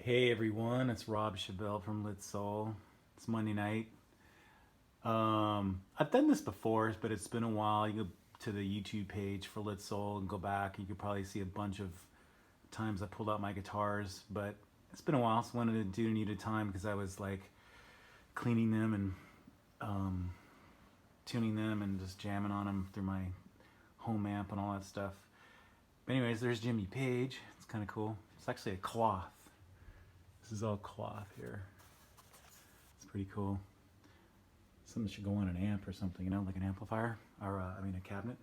Hey everyone, it's Rob Chevelle from Les Soul. It's Monday night. I've done this before, but it's been a while. You go to the YouTube page for Les Soul and go back. You could probably see a bunch of times I pulled out my guitars, but it's been a while, so I wanted to do it at a time because I was like cleaning them and tuning them and just jamming on them through my home amp and all that stuff. But anyways, there's Jimmy Page. It's kind of cool. It's actually a cloth. This is all cloth here. It's pretty cool. Something should go on an amp or something, you know, like an amplifier, or a cabinet.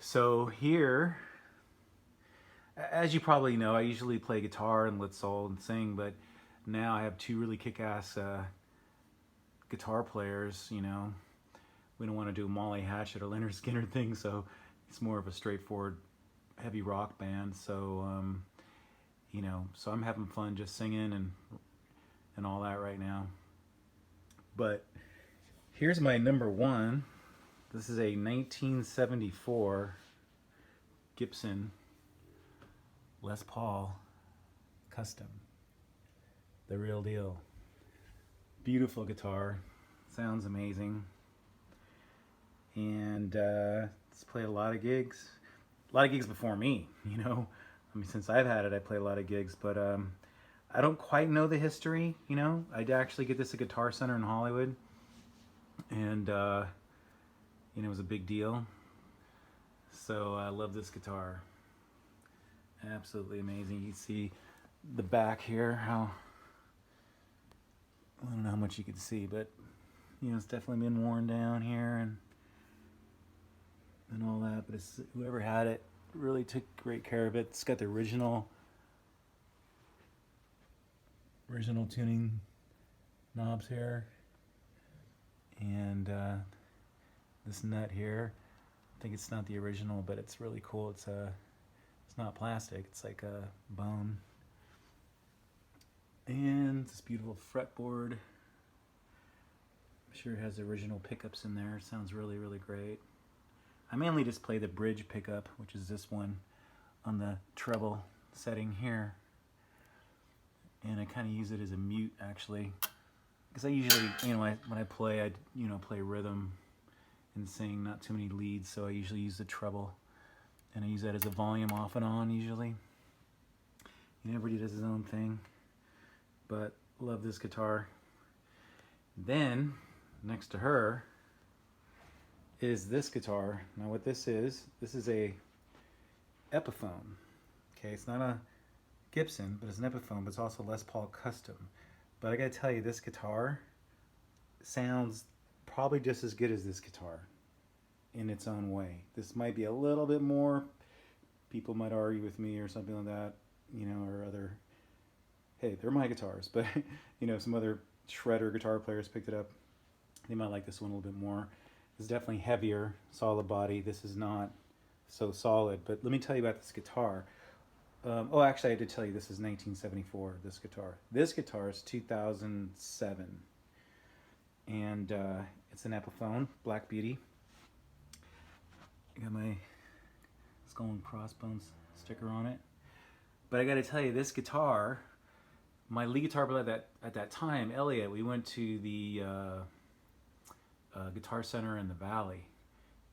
So here, as you probably know, I usually play guitar and Les Soul and sing, but now I have two really kick-ass guitar players, you know. We don't want to do a Molly Hatchet or Leonard Skinner thing, so it's more of a straightforward heavy rock band. So you know, so I'm having fun just singing and all that right now. But here's my number one. This is a 1974 Gibson Les Paul Custom. The real deal. Beautiful guitar. Sounds amazing. And it's played a lot of gigs. A lot of gigs before me, you know. I mean, since I've had it, I play a lot of gigs, but I don't quite know the history, you know. I did actually get this at Guitar Center in Hollywood, and you know, it was a big deal. So I love this guitar. Absolutely amazing. You see the back here, how, I don't know how much you can see, but you know, it's definitely been worn down here and all that, but it's, whoever had it really took great care of it. It's got the original tuning knobs here, and this nut here. I think it's not the original, but it's really cool. It's not plastic. It's like a bone, and this beautiful fretboard. I'm sure it has the original pickups in there. It sounds really, really great. I mainly just play the bridge pickup, which is this one, on the treble setting here. And I kind of use it as a mute, actually. Because I usually, you know, when I play, I, you know, play rhythm and sing, not too many leads, so I usually use the treble. And I use that as a volume off and on, usually. You know, everybody does his own thing. But love this guitar. Then, next to her, is this guitar. Now what this is a Epiphone. Okay, it's not a Gibson, but it's an Epiphone, but it's also Les Paul Custom. But I gotta tell you, this guitar sounds probably just as good as this guitar in its own way. This might be a little bit more, people might argue with me or something like that, you know, or other, hey, they're my guitars, but you know, some other shredder guitar players picked it up. They might like this one a little bit more. It's definitely heavier, solid body. This is not so solid, but let me tell you about this guitar. Oh, actually, I did tell you this is 1974, this guitar. This guitar is 2007, and it's an Epiphone, Black Beauty. I got my skull and crossbones sticker on it. But I gotta tell you, this guitar, my lead guitar player at that time, Elliot, we went to the Guitar Center in the Valley,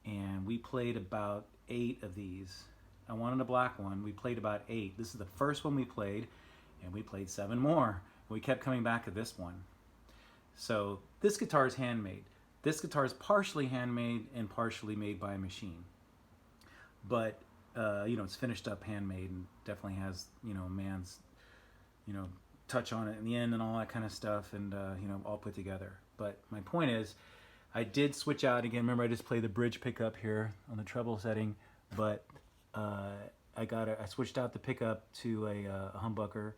and we played about 8 of these. I wanted a black one. We played about 8. This is the first one we played, and we played 7 more. We kept coming back to this one. So this guitar is handmade. This guitar is partially handmade and partially made by a machine. But you know, it's finished up handmade and definitely has, you know, a man's, you know, touch on it in the end and all that kind of stuff, and you know, all put together. But my point is, I did switch out again. Remember, I just played the bridge pickup here on the treble setting, but I switched out the pickup to a humbucker,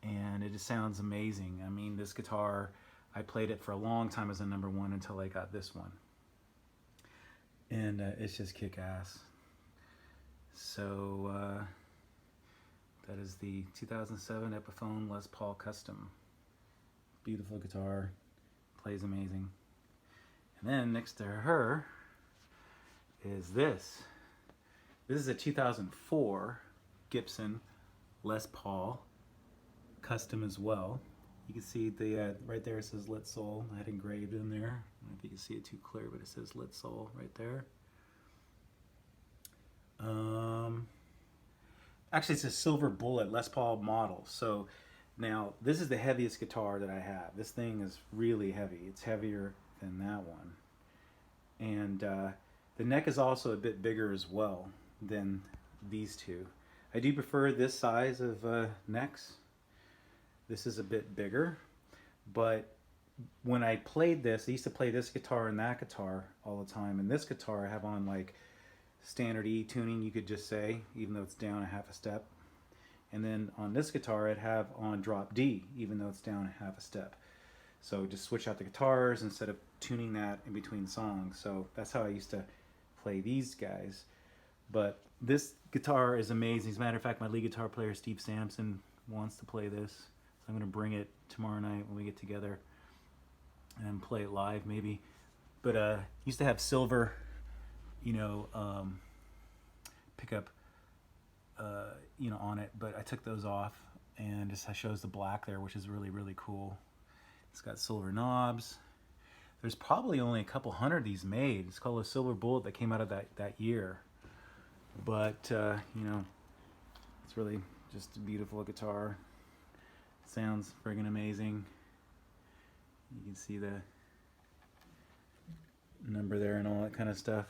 and it just sounds amazing. I mean, this guitar, I played it for a long time as a number one until I got this one, and it's just kick-ass. So that is the 2007 Epiphone Les Paul Custom. Beautiful guitar, plays amazing. And then next to her is this. This is a 2004 Gibson Les Paul custom as well. You can see the right there it says Les Soul. I had engraved in there. I don't know if you can see it too clear, but it says Les Soul right there. Actually, it's a silver bullet Les Paul model. So now this is the heaviest guitar that I have. This thing is really heavy. It's heavier than that one. And the neck is also a bit bigger as well than these two. I do prefer this size of necks. This is a bit bigger, but when I played this, I used to play this guitar and that guitar all the time. And this guitar I have on like standard E tuning, you could just say, even though it's down a half a step. And then on this guitar I'd have on drop D, even though it's down a half a step. So just switch out the guitars instead of tuning that in between songs. So that's how I used to play these guys. But this guitar is amazing. As a matter of fact, my lead guitar player Steve Sampson wants to play this. So I'm going to bring it tomorrow night when we get together and play it live maybe. But used to have silver, you know, pickup, you know, on it, but I took those off, and just shows the black there, which is really, really cool. It's got silver knobs. There's probably only a couple hundred of these made. It's called a Silver Bullet that came out of that year. But, you know, it's really just a beautiful guitar. It sounds friggin' amazing. You can see the number there and all that kind of stuff.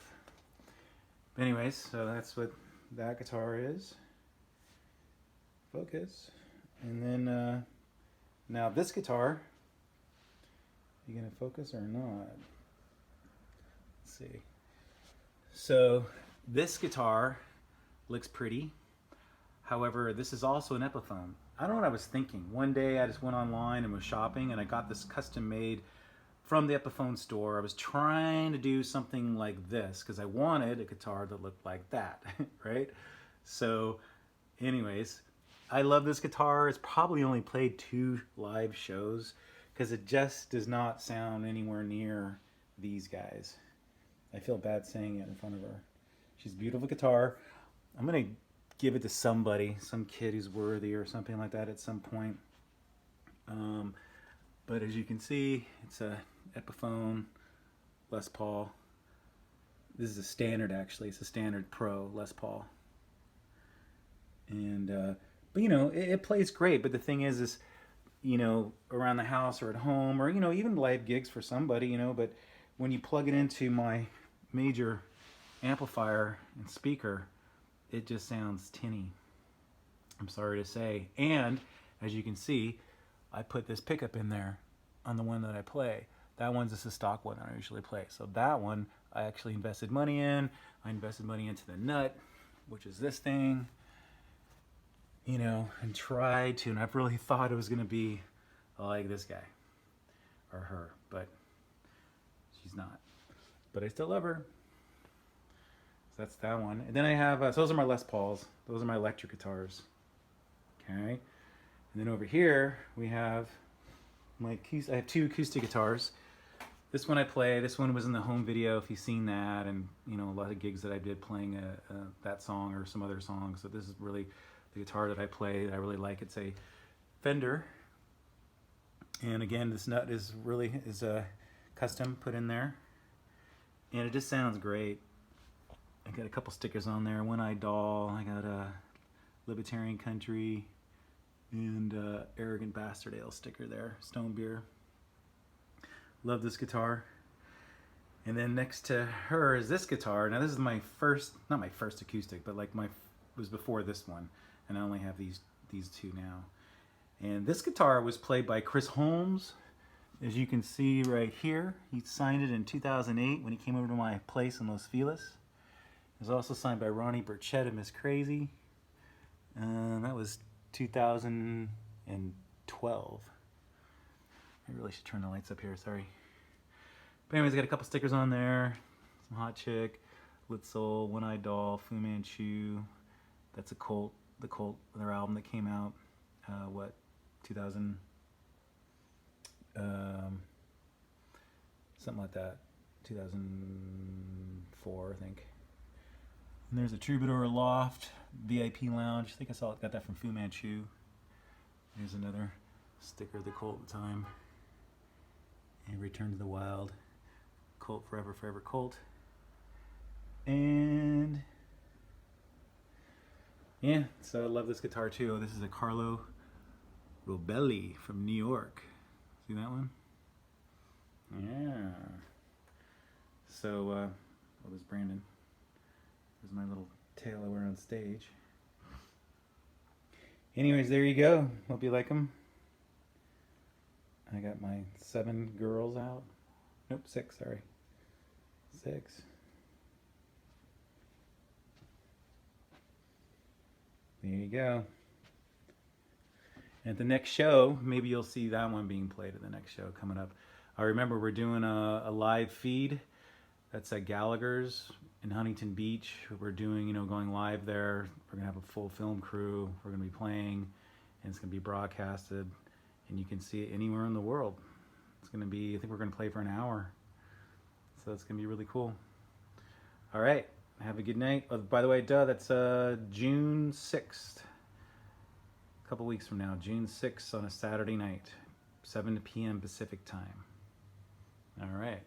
But anyways, so that's what that guitar is. Focus. And then, now this guitar, you gonna focus or not? Let's see. So this guitar looks pretty. However, this is also an Epiphone. I don't know what I was thinking. One day I just went online and was shopping, and I got this custom made from the Epiphone store. I was trying to do something like this because I wanted a guitar that looked like that, right? So anyways, I love this guitar. It's probably only played 2 live shows because it just does not sound anywhere near these guys. I feel bad saying it in front of her. She's a beautiful guitar. I'm gonna give it to somebody, some kid who's worthy or something like that at some point. But as you can see, it's a Epiphone Les Paul. This is a standard, actually. It's a standard Pro Les Paul. And but you know, it plays great. But the thing is, you know, around the house or at home, or you know, even live gigs for somebody, you know. But when you plug it into my major amplifier and speaker, it just sounds tinny. I'm sorry to say. And as you can see, I put this pickup in there on the one that I play. That one's just a stock one that I usually play. So that one I actually invested money in. I invested money into the nut, which is this thing, you know, and tried to, and I've really thought it was gonna be like this guy or her, but she's not. But I still love her. So that's that one. And then I have, so those are my Les Pauls. Those are my electric guitars. Okay. And then over here we have I have 2 acoustic guitars. This one I play. This one was in the home video, if you've seen that, and you know, a lot of gigs that I did playing that song or some other songs. So this is really the guitar that I play that I really like. It's a Fender, and again, this nut is custom put in there, and it just sounds great. I got a couple stickers on there. One Eyed Doll. I got a Libertarian Country and Arrogant Bastard Ale sticker there. Stone Beer. Love this guitar. And then next to her is this guitar. Now this is my first, not my first acoustic, but like was before this one, and I only have these 2 now. And this guitar was played by Chris Holmes, as you can see right here. He signed it in 2008 when he came over to my place in Los Feliz. It was also signed by Ronnie Burchett of Miss Crazy. That was 2012. I really should turn the lights up here, sorry. But anyways, I got a couple stickers on there. Some Hot Chick, Lit Soul, One Eyed Doll, Fu Manchu. That's a Cult, their album that came out, 2000, something like that, 2004, I think. And there's a Troubadour Loft VIP Lounge. I think got that from Fu Manchu. Here's another sticker of the Colt time. And Return to the Wild. Colt Forever, Forever Colt. And yeah, so I love this guitar too. This is a Carlo Robelli from New York. See that one? Yeah. So, oh, there's Brandon. There's my little tail I wear on stage. Anyways, there you go. Hope you like them. I got my 7 girls out. Nope, 6, sorry. 6. There you go. At the next show, maybe you'll see that one being played at the next show coming up. I remember we're doing a live feed. That's at Gallagher's in Huntington Beach. We're doing, going live there. We're gonna have a full film crew. We're gonna be playing, and it's gonna be broadcasted, and you can see it anywhere in the world. It's gonna be, I think we're gonna play for an hour. So it's gonna be really cool. All right, have a good night. Oh, by the way, that's June 6th. A couple weeks from now, June 6th on a Saturday night, 7 p.m. Pacific time. All right.